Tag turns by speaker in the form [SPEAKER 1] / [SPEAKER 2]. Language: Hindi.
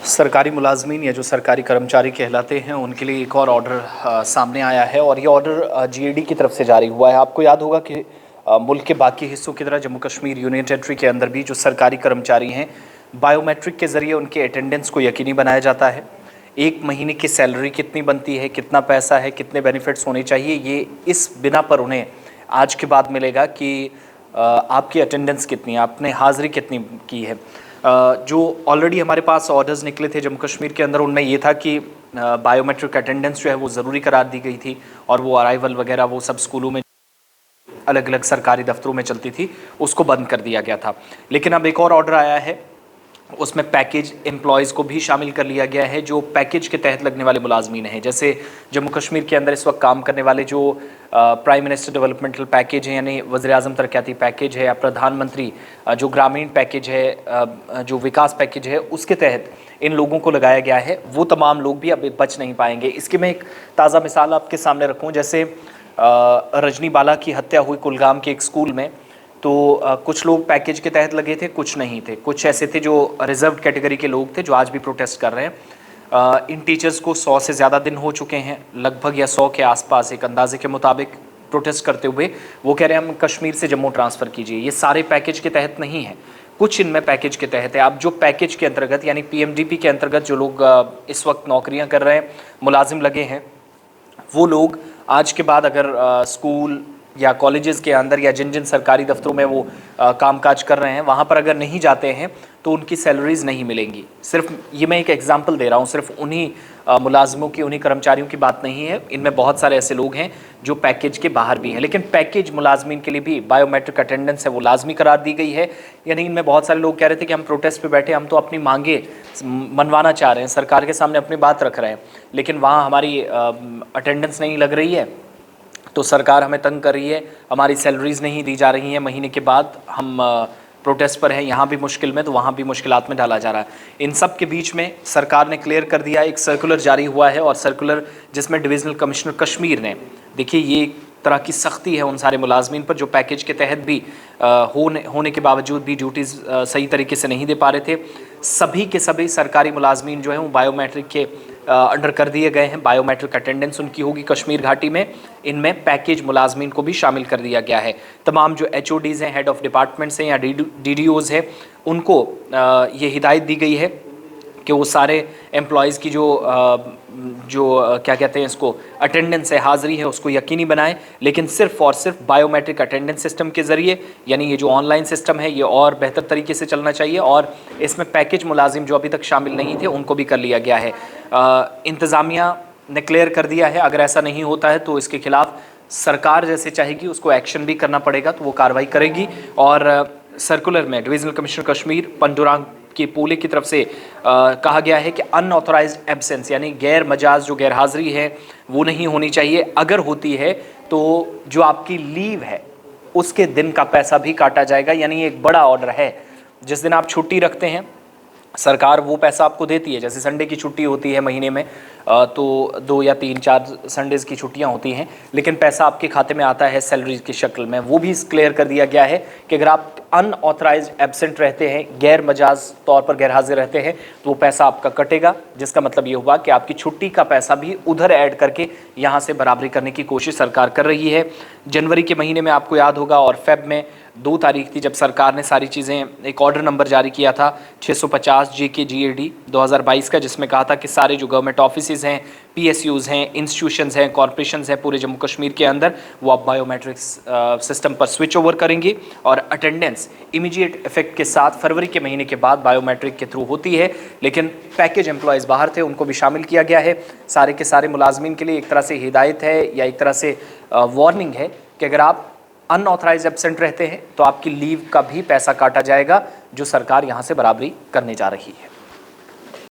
[SPEAKER 1] सरकारी मुलाजमीन या जो सरकारी कर्मचारी कहलाते हैं उनके लिए एक और ऑर्डर सामने आया है और ये ऑर्डर जीएडी की तरफ से जारी हुआ है। आपको याद होगा कि मुल्क के बाकी हिस्सों की तरह जम्मू कश्मीर यूनियन टेरिटरी के अंदर भी जो सरकारी कर्मचारी हैं बायोमेट्रिक के ज़रिए उनके अटेंडेंस को यकीनी बनाया जाता है। एक महीने की सैलरी कितनी बनती है, कितना पैसा है, कितने बेनिफिट्स होने चाहिए, ये इस बिना पर उन्हें आज के बाद मिलेगा कि आपकी अटेंडेंस कितनी है, आपने हाज़िरी कितनी की है। जो ऑलरेडी हमारे पास ऑर्डर्स निकले थे जम्मू कश्मीर के अंदर, उनमें ये था कि बायोमेट्रिक अटेंडेंस जो है वो ज़रूरी करार दी गई थी और वो अराइवल वगैरह वो सब स्कूलों में अलग अलग सरकारी दफ्तरों में चलती थी, उसको बंद कर दिया गया था। लेकिन अब एक और ऑर्डर आया है, उसमें पैकेज एम्प्लॉयज़ को भी शामिल कर लिया गया है जो पैकेज के तहत लगने वाले मुलाजमीन हैं। जैसे जम्मू कश्मीर के अंदर इस वक्त काम करने वाले जो प्राइम मिनिस्टर डेवलपमेंटल पैकेज है यानी वज़ीर-ए-आज़म तरक्याती पैकेज है या प्रधानमंत्री जो ग्रामीण पैकेज है, जो विकास पैकेज है, उसके तहत इन लोगों को लगाया गया है। वो तमाम लोग भी अब बच नहीं पाएंगे। इसकी मैं एक ताज़ा मिसाल आपके सामने रखूँ। जैसे रजनी बाला की हत्या हुई कुलगाम के एक स्कूल में, तो कुछ लोग पैकेज के तहत लगे थे, कुछ नहीं थे। कुछ ऐसे थे जो रिजर्व कैटेगरी के लोग थे जो आज भी प्रोटेस्ट कर रहे हैं। इन टीचर्स को 100 से ज़्यादा दिन हो चुके हैं, लगभग या 100 के आसपास एक अंदाजे के मुताबिक प्रोटेस्ट करते हुए। वो कह रहे हैं हम कश्मीर से जम्मू ट्रांसफ़र कीजिए। ये सारे पैकेज के तहत नहीं है, कुछ इनमें पैकेज के तहत है। अब जो पैकेज के अंतर्गत यानी पीएमडीपी के अंतर्गत जो लोग इस वक्त नौकरियाँ कर रहे हैं, मुलाजिम लगे हैं, वो लोग आज के बाद अगर स्कूल या कॉलेजेस के अंदर या जिन जिन सरकारी दफ्तरों में वो कामकाज कर रहे हैं वहाँ पर अगर नहीं जाते हैं तो उनकी सैलरीज़ नहीं मिलेंगी। सिर्फ ये मैं एक एग्जांपल दे रहा हूँ, सिर्फ उन्हीं मुलाजमों की, उन्हीं कर्मचारियों की बात नहीं है। इनमें बहुत सारे ऐसे लोग हैं जो पैकेज के बाहर भी हैं। लेकिन पैकेज मुलाजमीन के लिए भी बायोमेट्रिक अटेंडेंस है वो लाजमी करार दी गई है। यानी इनमें बहुत सारे लोग कह रहे थे कि हम प्रोटेस्ट पे बैठे, हम तो अपनी मांगे मनवाना चाह रहे हैं, सरकार के सामने अपनी बात रख रहे हैं, लेकिन वहाँ हमारी अटेंडेंस नहीं लग रही है तो सरकार हमें तंग कर रही है, हमारी सैलरीज़ नहीं दी जा रही हैं, महीने के बाद हम प्रोटेस्ट पर हैं, यहाँ भी मुश्किल में तो वहाँ भी मुश्किलात में डाला जा रहा है। इन सब के बीच में सरकार ने क्लियर कर दिया, एक सर्कुलर जारी हुआ है और सर्कुलर जिसमें डिविजनल कमिश्नर कश्मीर ने, देखिए ये एक तरह की सख्ती है उन सारे मुलाजमीन पर जो पैकेज के तहत भी होने के बावजूद भी ड्यूटीज़ सही तरीके से नहीं दे पा रहे थे। सभी के सभी सरकारी मुलाजमीन जो हैं वो बायोमेट्रिक के अंडर कर दिए गए हैं। बायोमेट्रिक अटेंडेंस उनकी होगी कश्मीर घाटी में। इनमें पैकेज मुलाजमीन को भी शामिल कर दिया गया है। तमाम जो HODs हैं, हेड ऑफ़ डिपार्टमेंट्स हैं या DDOs हैं, उनको ये हिदायत दी गई है कि वो सारे एम्प्लॉयज़ की जो क्या कहते हैं इसको अटेंडेंस है, हाज़िरी है, उसको यकीनी बनाएं, लेकिन सिर्फ़ और सिर्फ बायोमेट्रिक अटेंडेंस सिस्टम के ज़रिए। यानी ये जो ऑनलाइन सिस्टम है ये और बेहतर तरीके से चलना चाहिए और इसमें पैकेज मुलाजिम जो अभी तक शामिल नहीं थे उनको भी कर लिया गया है। इंतज़ामिया ने क्लियर कर दिया है अगर ऐसा नहीं होता है तो इसके ख़िलाफ़ सरकार जैसे चाहेगी उसको एक्शन भी करना पड़ेगा, तो वो कार्रवाई करेगी। और सर्कुलर में डिविजनल कमिश्नर कश्मीर पंडुरांग की पूले की तरफ से कहा गया है कि अनऑथोराइज्ड एब्सेंस यानी गैर मजाज जो गैर हाज़िरी है वो नहीं होनी चाहिए। अगर होती है तो जो आपकी लीव है उसके दिन का पैसा भी काटा जाएगा। यानी एक बड़ा ऑर्डर है। जिस दिन आप छुट्टी रखते हैं सरकार वो पैसा आपको देती है। जैसे संडे की छुट्टी होती है महीने में तो 2 या 3-4 संडेज़ की छुट्टियां होती हैं, लेकिन पैसा आपके खाते में आता है सैलरी की शक्ल में। वो भी क्लियर कर दिया गया है कि अगर आप अनऑथराइज्ड एब्सेंट रहते हैं, गैर मजाज तौर पर गैर हाजिर रहते हैं, तो वो पैसा आपका कटेगा। जिसका मतलब ये हुआ कि आपकी छुट्टी का पैसा भी उधर ऐड करके यहाँ से बराबरी करने की कोशिश सरकार कर रही है। जनवरी के महीने में आपको याद होगा और फेब में 2 तारीख थी जब सरकार ने सारी चीज़ें, एक ऑर्डर नंबर जारी किया था 650 JK-GAD 2022 का, जिसमें कहा था कि सारे जो गवर्नमेंट ऑफिसेज़ हैं, PSUs हैं, इंस्टीट्यूशंस हैं, कॉरपोरेशंस हैं पूरे जम्मू कश्मीर के अंदर, वो अब बायोमेट्रिक्स सिस्टम पर स्विच ओवर करेंगे और अटेंडेंस इमीडिएट इफेक्ट के साथ फरवरी के महीने के बाद बायोमेट्रिक के थ्रू होती है। लेकिन पैकेज एम्प्लॉयज़ बाहर थे, उनको भी शामिल किया गया है। सारे के सारे मुलाजमीन के लिए एक तरह से हिदायत है या एक तरह से वार्निंग है कि अगर आप अनऑथराइज एब्सेंट रहते हैं तो आपकी लीव का भी पैसा काटा जाएगा जो सरकार यहाँ से बराबरी करने जा रही है।